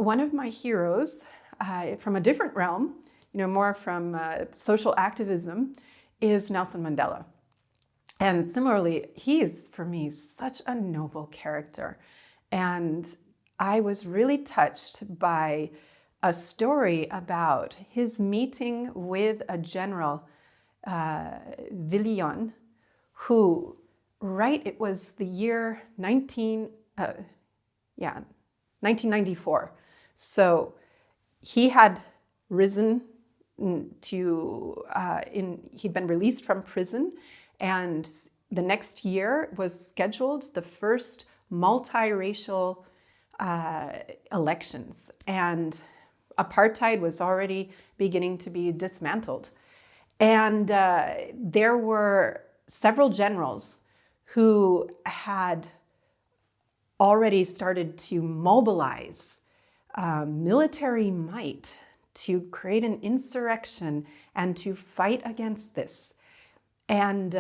one of my heroes from a different realm, more from social activism, is Nelson Mandela. And similarly, he is, for me, such a noble character. And I was really touched by a story about his meeting with a general, Villion, who, it was the year 1994. So he had risen he'd been released from prison, and the next year was scheduled the first multiracial elections, and apartheid was already beginning to be dismantled. And there were several generals who had already started to mobilize military might to create an insurrection and to fight against this. And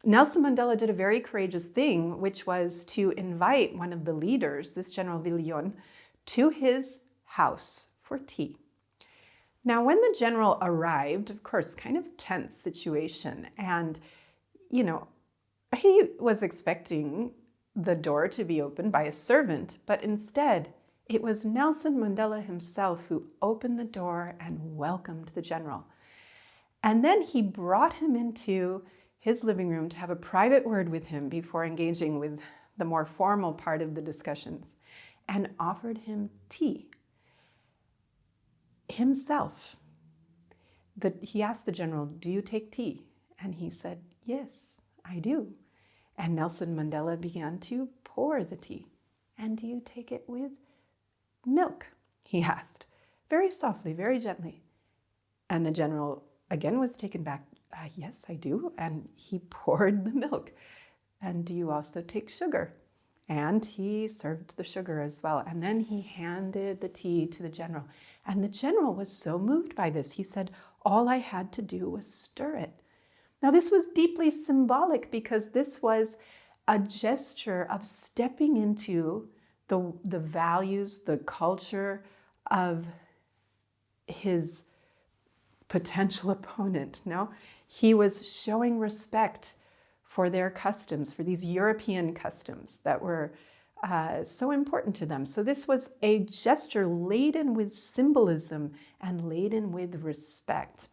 Nelson Mandela did a very courageous thing, which was to invite one of the leaders, this General Villion, to his house for tea. Now, when the general arrived, of course, kind of tense situation, and, he was expecting the door to be opened by a servant, but instead, it was Nelson Mandela himself who opened the door and welcomed the general. And then he brought him into his living room to have a private word with him before engaging with the more formal part of the discussions, and offered him tea himself. He asked the general, "Do you take tea?" And he said, "Yes, I do." And Nelson Mandela began to pour the tea. "And do you take it with milk?" he asked, very softly, very gently. And the general again was taken back. "Yes, I do." And he poured the milk. "And do you also take sugar?" And he served the sugar as well. And then he handed the tea to the general. And the general was so moved by this. He said, "All I had to do was stir it." Now, this was deeply symbolic because this was a gesture of stepping into the values, the culture of his potential opponent. No, he was showing respect for their customs, for these European customs that were so important to them. So this was a gesture laden with symbolism and laden with respect.